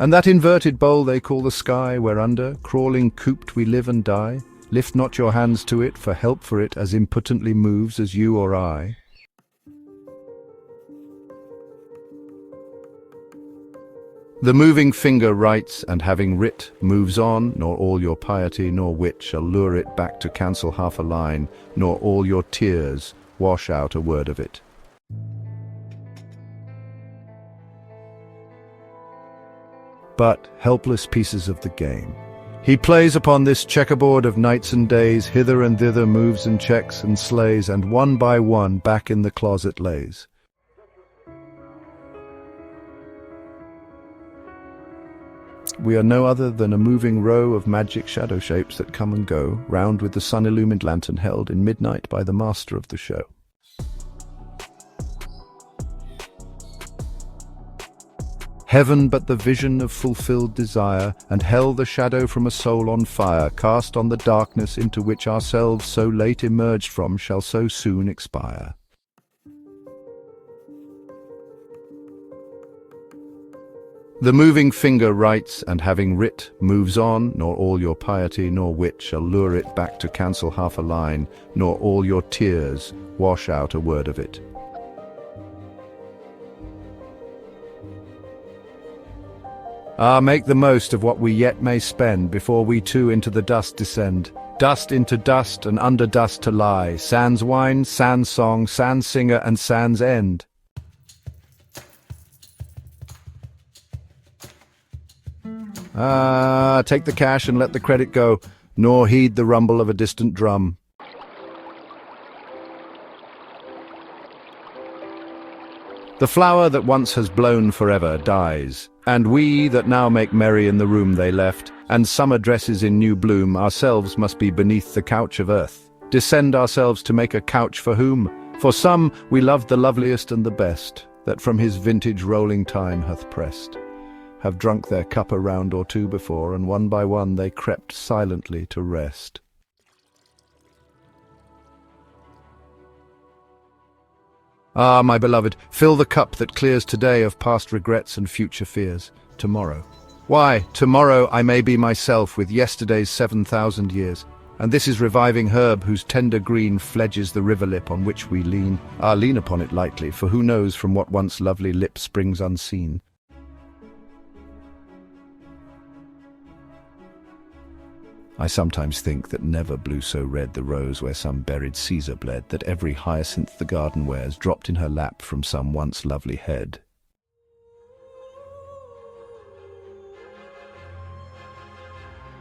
And that inverted bowl they call the sky, whereunder, crawling cooped, we live and die, lift not your hands to it for help, for it as impotently moves as you or I. The moving finger writes, and having writ, moves on, nor all your piety nor wit shall lure it back to cancel half a line, nor all your tears wash out a word of it. But helpless pieces of the game. He plays upon this checkerboard of nights and days, hither and thither moves and checks and slays, and one by one back in the closet lays. We are no other than a moving row of magic shadow shapes that come and go, round with the sun-illumined lantern held in midnight by the master of the show. Heaven but the vision of fulfilled desire, and hell the shadow from a soul on fire, cast on the darkness into which ourselves so late emerged from shall so soon expire. The moving finger writes, and having writ, moves on, nor all your piety nor wit shall lure it back to cancel half a line, nor all your tears wash out a word of it. Ah, make the most of what we yet may spend, before we too into the dust descend. Dust into dust, and under dust to lie, sans wine, sans song, sans singer, and sans end. Ah, take the cash and let the credit go, nor heed the rumble of a distant drum. The flower that once has blown forever dies, and we that now make merry in the room they left, and summer dresses in new bloom, ourselves must be beneath the couch of earth. Descend ourselves to make a couch for whom? For some we loved the loveliest and the best, that from his vintage rolling time hath pressed, have drunk their cup a round or two before, and one by one they crept silently to rest. Ah, my beloved, fill the cup that clears today of past regrets and future fears. Tomorrow. Why, tomorrow I may be myself with yesterday's 7,000 years, and this is reviving herb whose tender green fledges the river lip on which we lean. Ah, lean upon it lightly, for who knows from what once lovely lip springs unseen. I sometimes think that never blew so red the rose where some buried Caesar bled, that every hyacinth the garden wears dropped in her lap from some once lovely head.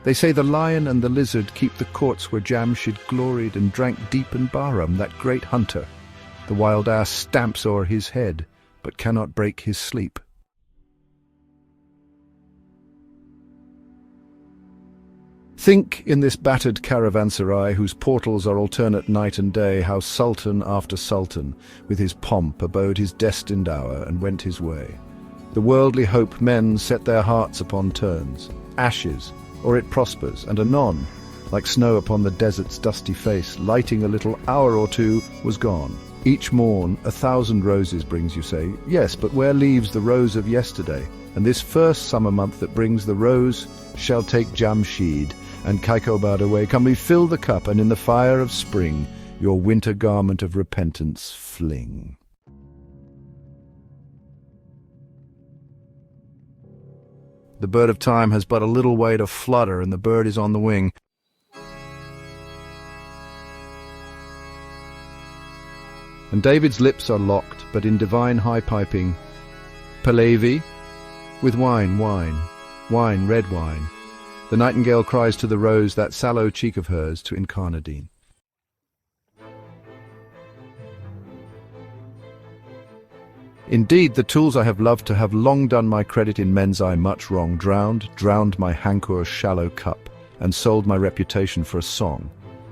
They say the lion and the lizard keep the courts where Jamshid gloried and drank deep in Bahram, that great hunter. The wild ass stamps o'er his head, but cannot break his sleep. Think in this battered caravanserai, whose portals are alternate night and day, how Sultan after Sultan, with his pomp, abode his destined hour and went his way. The worldly hope men set their hearts upon turns, ashes, or it prospers, and anon, like snow upon the desert's dusty face, lighting a little hour or two, was gone. Each morn 1,000 roses brings, you say. Yes, but where leaves the rose of yesterday? And this first summer month that brings the rose shall take Jamshid and Kaikobad away. Come, we fill the cup, and in the fire of spring your winter garment of repentance fling. The bird of time has but a little way to flutter, and the bird is on the wing. And David's lips are locked, but in divine high piping, Pahlavi, with wine, wine, wine, red wine. The nightingale cries to the rose, that sallow cheek of hers, to Incarnadine. Indeed, the tools I have loved to have long done my credit in men's eye much wrong, drowned my hanker's shallow cup, and sold my reputation for a song.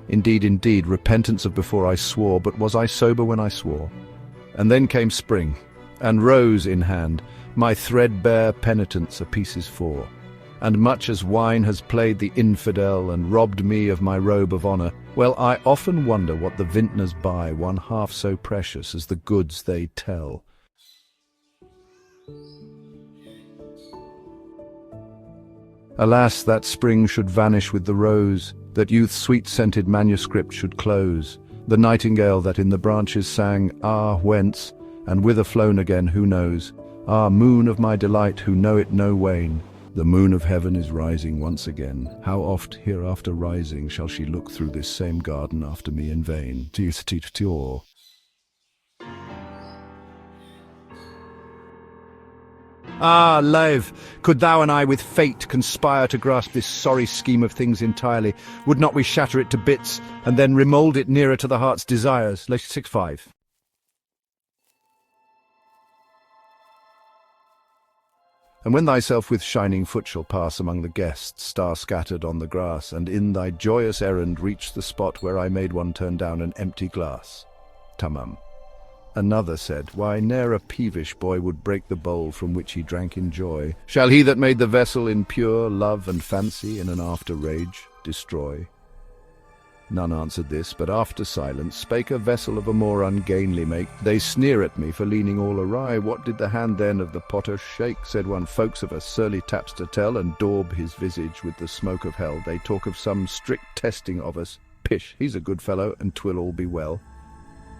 Indeed, repentance of before I swore, but was I sober when I swore? And then came spring, and rose in hand, my threadbare penitence a pieces for. And much as wine has played the infidel and robbed me of my robe of honour, well, I often wonder what the vintners buy one half so precious as the goods they tell. Alas, that spring should vanish with the rose, that youth's sweet-scented manuscript should close, the nightingale that in the branches sang, ah, whence, and whither flown again, who knows? Ah, moon of my delight, who know it no wane, the moon of heaven is rising once again. How oft hereafter rising shall she look through this same garden after me in vain? Ah, love, could thou and I with fate conspire to grasp this sorry scheme of things entirely, would not we shatter it to bits, and then remould it nearer to the heart's desires? 6-5. And when thyself with shining foot shall pass among the guests, star-scattered on the grass, and in thy joyous errand reach the spot where I made one turn down an empty glass. Tamam. Another said, why, ne'er a peevish boy would break the bowl from which he drank in joy. Shall he that made the vessel in pure love and fancy in an after rage destroy? None answered this, but after silence spake a vessel of a more ungainly make. They sneer at me for leaning all awry. What did the hand then of the potter shake? Said one, folks of us surly taps to tell, and daub his visage with the smoke of hell. They talk of some strict testing of us. Pish, he's a good fellow, and 'twill all be well.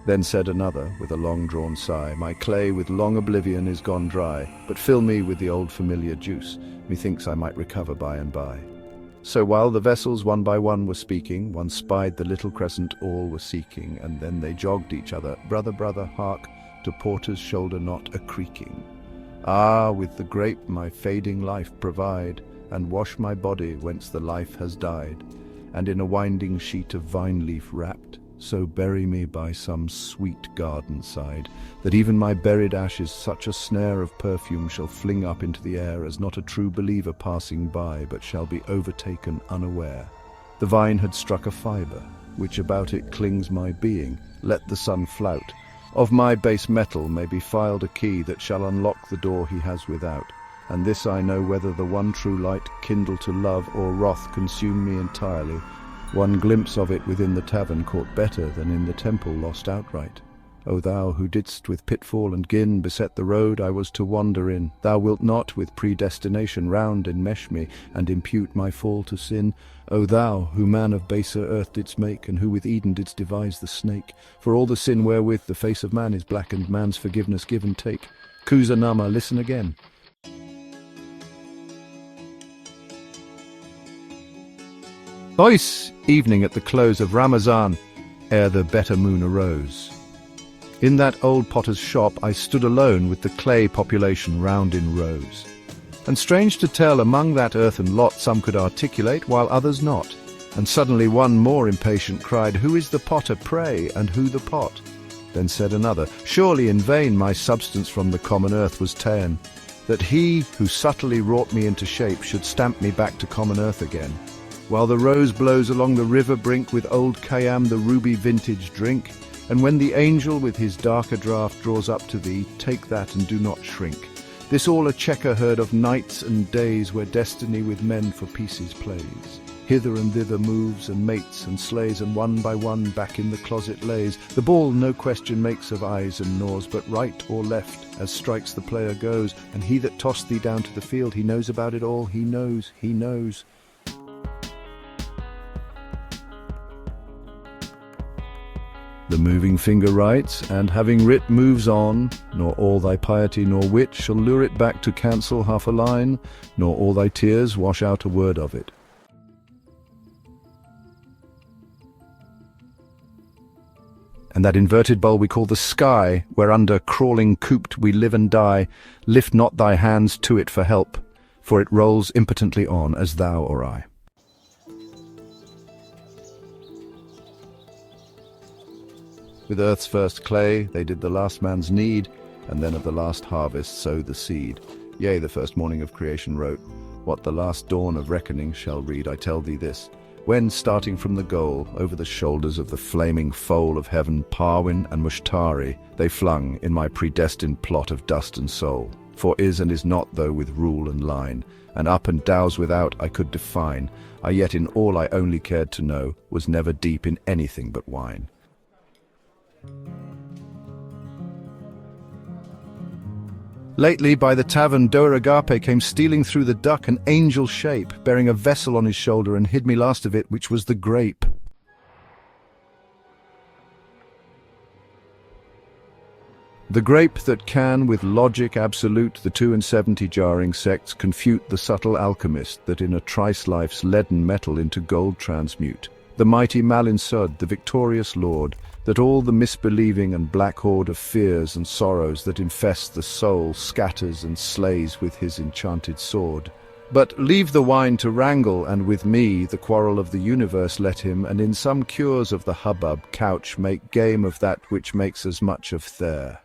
Then said another, with a long-drawn sigh, my clay with long oblivion is gone dry, but fill me with the old familiar juice, methinks I might recover by and by. So while the vessels one by one were speaking, one spied the little crescent all were seeking, and then they jogged each other, brother, brother, hark, to porter's shoulder knot a creaking. Ah, with the grape my fading life provide, and wash my body whence the life has died, and in a winding sheet of vine leaf wrapped, so bury me by some sweet garden side, that even my buried ashes such a snare of perfume shall fling up into the air as not a true believer passing by, but shall be overtaken unaware. The vine had struck a fibre, which about it clings my being, let the sun flout. Of my base metal may be filed a key that shall unlock the door he has without, and this I know, whether the one true light kindle to love or wrath consume me entirely, one glimpse of it within the tavern caught better than in the temple lost outright. O thou who didst with pitfall and gin beset the road I was to wander in, thou wilt not with predestination round enmesh me, and impute my fall to sin. O thou who man of baser earth didst make, and who with Eden didst devise the snake, for all the sin wherewith the face of man is blackened, man's forgiveness give and take. Kuza Nama, listen again. Boyce, evening at the close of Ramazan, ere the better moon arose. In that old potter's shop I stood alone with the clay population round in rows. And strange to tell, among that earthen lot some could articulate, while others not. And suddenly one more impatient cried, who is the potter, pray, and who the pot? Then said another, surely in vain my substance from the common earth was ta'en, that he who subtly wrought me into shape should stamp me back to common earth again. While the rose blows along the river brink, with old Khayyam the ruby vintage drink, and when the angel with his darker draught draws up to thee, take that and do not shrink. This all a checker heard of nights and days, where destiny with men for pieces plays. Hither and thither moves and mates and slays, and one by one back in the closet lays. The ball no question makes of eyes and gnaws, but right or left as strikes the player goes, and he that tossed thee down to the field, he knows about it all, he knows, he knows. The moving finger writes, and having writ moves on, nor all thy piety nor wit shall lure it back to cancel half a line, nor all thy tears wash out a word of it. And that inverted bowl we call the sky, whereunder crawling cooped we live and die, lift not thy hands to it for help, for it rolls impotently on as thou or I. With earth's first clay they did the last man's need, and then of the last harvest sow the seed. Yea, the first morning of creation wrote, what the last dawn of reckoning shall read. I tell thee this, when, starting from the goal, over the shoulders of the flaming foal of heaven, Parwin and Mushtari, they flung in my predestined plot of dust and soul. For is and is not, though with rule and line, and up and downs without I could define, I yet in all I only cared to know, was never deep in anything but wine. Lately, by the tavern, Doeragape came stealing through the duck an angel shape, bearing a vessel on his shoulder, and hid me last of it, which was the grape. The grape that can, with logic absolute, the 72 jarring sects confute the subtle alchemist that in a trice life's leaden metal into gold transmute. The mighty Malinsud, the victorious lord, that all the misbelieving and black horde of fears and sorrows that infest the soul scatters and slays with his enchanted sword. But leave the wine to wrangle, and with me the quarrel of the universe let him, and in some cures of the hubbub couch make game of that which makes as much of there.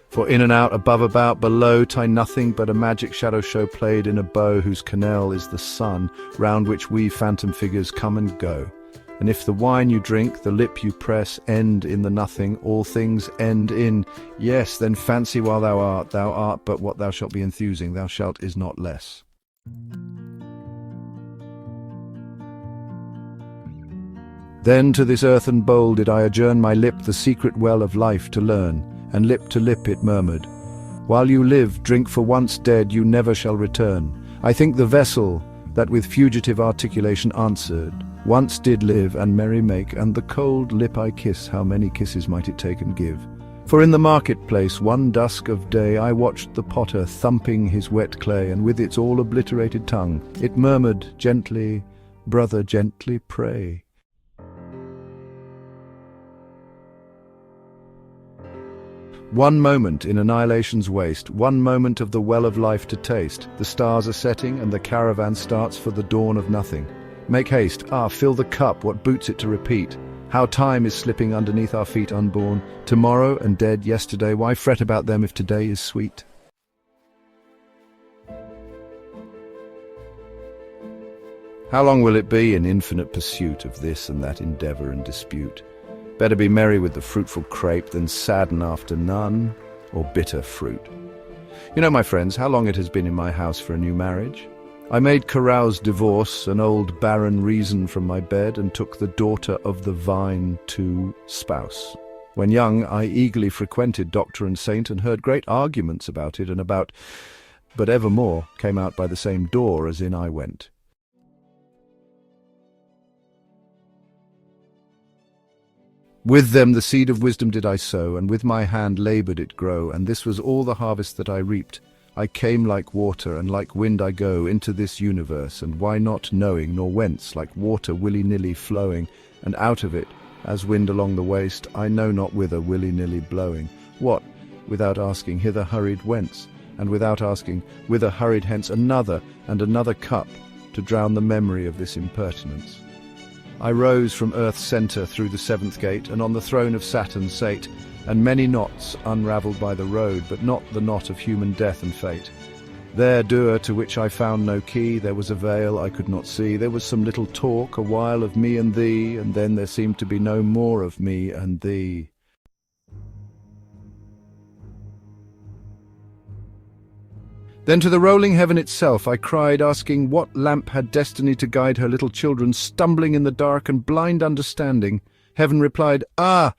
For in and out, above, about, below, tie nothing but a magic shadow show played in a bow whose canal is the sun, round which we phantom figures come and go. And if the wine you drink, the lip you press, end in the nothing, all things end in, yes, then fancy while thou art but what thou shalt be enthusing, thou shalt is not less. Then to this earthen bowl did I adjourn my lip the secret well of life to learn, and lip to lip it murmured, while you live, drink, for once dead you never shall return. I think the vessel that with fugitive articulation answered, once did live and merry make, and the cold lip I kiss, how many kisses might it take and give? For in the marketplace one dusk of day I watched the potter thumping his wet clay, and with its all obliterated tongue it murmured gently, brother, gently pray. One moment in annihilation's waste, one moment of the well of life to taste. The stars are setting and the caravan starts for the dawn of nothing. Make haste, fill the cup, what boots it to repeat? How time is slipping underneath our feet unborn. Tomorrow and dead yesterday, why fret about them if today is sweet? How long will it be in infinite pursuit of this and that endeavour and dispute? Better be merry with the fruitful crape than sadden after none or bitter fruit. You know, my friends, how long it has been in my house for a new marriage? I made carouse divorce, an old barren reason from my bed, and took the daughter of the vine to spouse. When young, I eagerly frequented doctor and saint, and heard great arguments about it and about, but evermore came out by the same door as in I went. With them the seed of wisdom did I sow, and with my hand laboured it grow, and this was all the harvest that I reaped. I came like water, and like wind I go into this universe, and why not knowing, nor whence, like water willy-nilly flowing, and out of it, as wind along the waste, I know not whither willy-nilly blowing. What, without asking, hither hurried whence, and without asking, whither hurried hence, another and another cup, to drown the memory of this impertinence. I rose from earth's centre through the seventh gate, and on the throne of Saturn sate, and many knots unravelled by the road, but not the knot of human death and fate. There, doer, to which I found no key, there was a veil I could not see, there was some little talk a while of me and thee, and then there seemed to be no more of me and thee. Then to the rolling heaven itself I cried, asking what lamp had destiny to guide her little children, stumbling in the dark and blind understanding. Heaven replied, "Ah!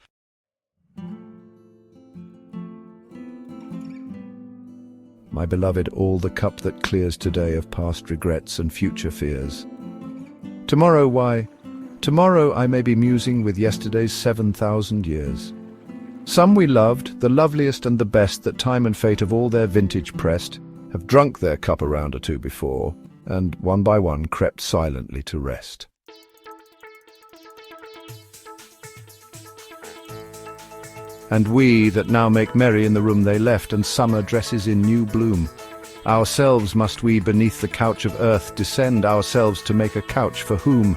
My beloved, all the cup that clears today of past regrets and future fears. Tomorrow, why? Tomorrow I may be musing with yesterday's 7,000 years. Some we loved, the loveliest and the best that time and fate of all their vintage pressed, have drunk their cup a round or two before, and one by one crept silently to rest. And we that now make merry in the room they left, and summer dresses in new bloom, ourselves must we beneath the couch of earth descend, ourselves to make a couch for whom?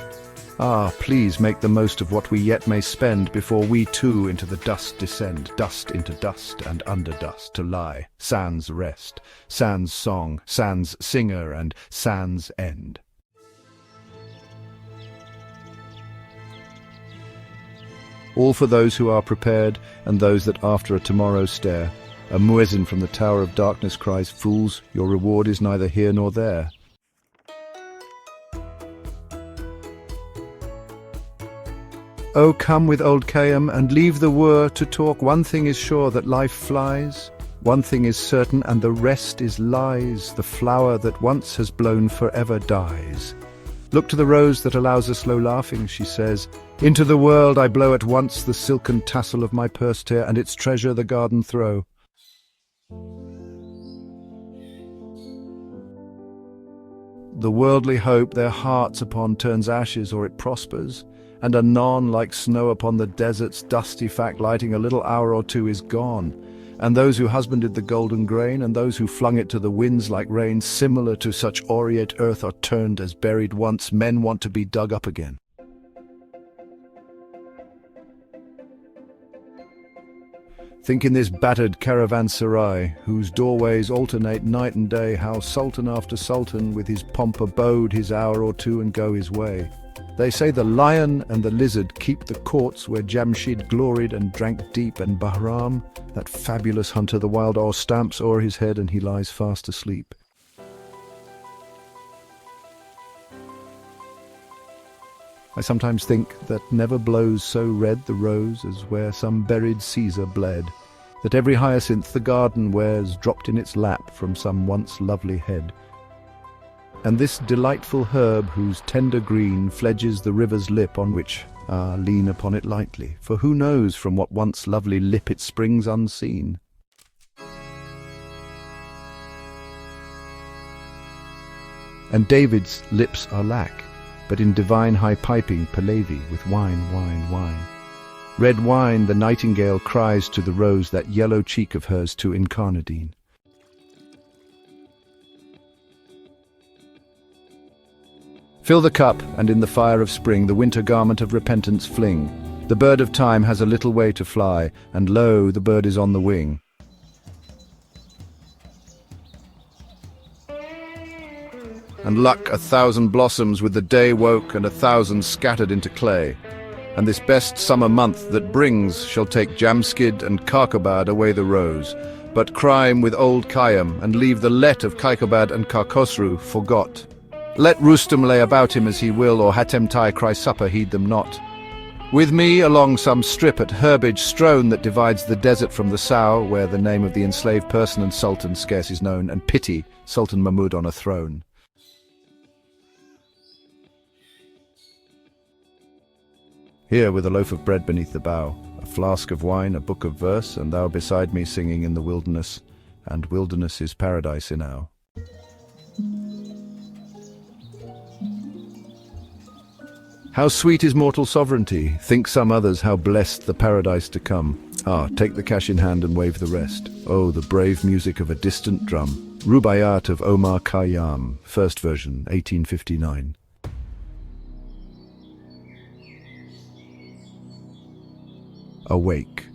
Ah, please make the most of what we yet may spend before we too into the dust descend, dust into dust and under dust to lie, sans rest, sans song, sans singer and sans end. All for those who are prepared and those that after a tomorrow stare. A muezzin from the tower of darkness cries, "Fools, your reward is neither here nor there." Oh, come with old Khayyam and leave the word to talk. One thing is sure, that life flies. One thing is certain, and the rest is lies. The flower that once has blown forever dies. Look to the rose that allows us slow laughing, she says. Into the world I blow at once the silken tassel of my purse tear, and its treasure the garden throw. The worldly hope their hearts upon turns ashes, or it prospers. And anon, like snow upon the desert's dusty fact lighting, a little hour or two is gone. And those who husbanded the golden grain, and those who flung it to the winds like rain, similar to such aureate earth, are turned as buried once. Men want to be dug up again. Think in this battered caravanserai, whose doorways alternate night and day, how Sultan after Sultan with his pomp abode his hour or two and go his way. They say the lion and the lizard keep the courts where Jamshid gloried and drank deep, and Bahram, that fabulous hunter, the wild oar stamps o'er his head and he lies fast asleep. I sometimes think that never blows so red the rose as where some buried Caesar bled, that every hyacinth the garden wears dropped in its lap from some once lovely head. And this delightful herb whose tender green fledges the river's lip, on which, lean upon it lightly, for who knows from what once lovely lip it springs unseen. And David's lips are lack, but in divine high piping Pahlavi with wine, wine, wine. Red wine the nightingale cries to the rose, that yellow cheek of hers to incarnadine. Fill the cup, and in the fire of spring the winter garment of repentance fling. The bird of time has a little way to fly, and lo, the bird is on the wing. And luck 1,000 blossoms with the day woke, and 1,000 scattered into clay. And this best summer month that brings shall take Jamskid and Karkobad away the rose, but crime with old Khayyam, and leave the let of Kaikobad and Karkosru forgot. Let Rustum lay about him as he will, or Hatemtai cry supper, heed them not. With me along some strip at herbage strown that divides the desert from the Sao, where the name of the enslaved person and sultan scarce is known, and pity Sultan Mahmud on a throne. Here with a loaf of bread beneath the bough, a flask of wine, a book of verse, and thou beside me singing in the wilderness, and wilderness is paradise enow. How sweet is mortal sovereignty, think some others how blessed the paradise to come. Ah, take the cash in hand and wave the rest. Oh, the brave music of a distant drum. Rubaiyat of Omar Khayyam, first version, 1859. Awake.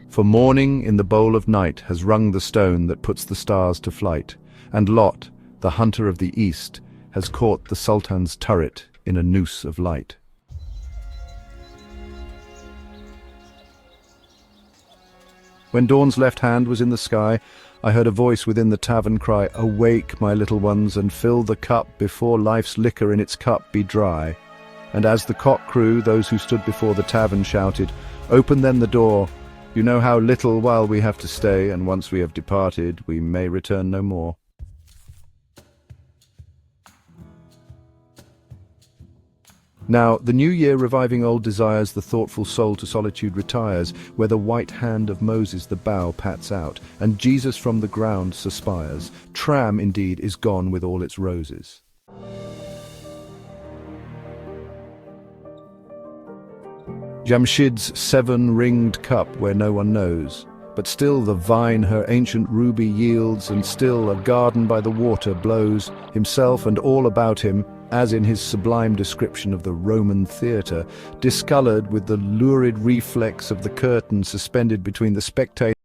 For morning in the bowl of night has rung the stone that puts the stars to flight, and Lot, the hunter of the east, has caught the Sultan's turret in a noose of light. When dawn's left hand was in the sky, I heard a voice within the tavern cry, "Awake, my little ones, and fill the cup before life's liquor in its cup be dry." And as the cock crew, those who stood before the tavern shouted, "Open then the door. You know how little while we have to stay, and once we have departed, we may return no more." Now, the new year reviving old desires, the thoughtful soul to solitude retires, where the white hand of Moses the bough pats out, and Jesus from the ground suspires. Tram, indeed, is gone with all its roses. Jamshid's seven-ringed cup where no one knows, but still the vine her ancient ruby yields, and still a garden by the water blows, himself and all about him, as in his sublime description of the Roman theatre, discolored with the lurid reflex of the curtain suspended between the spectator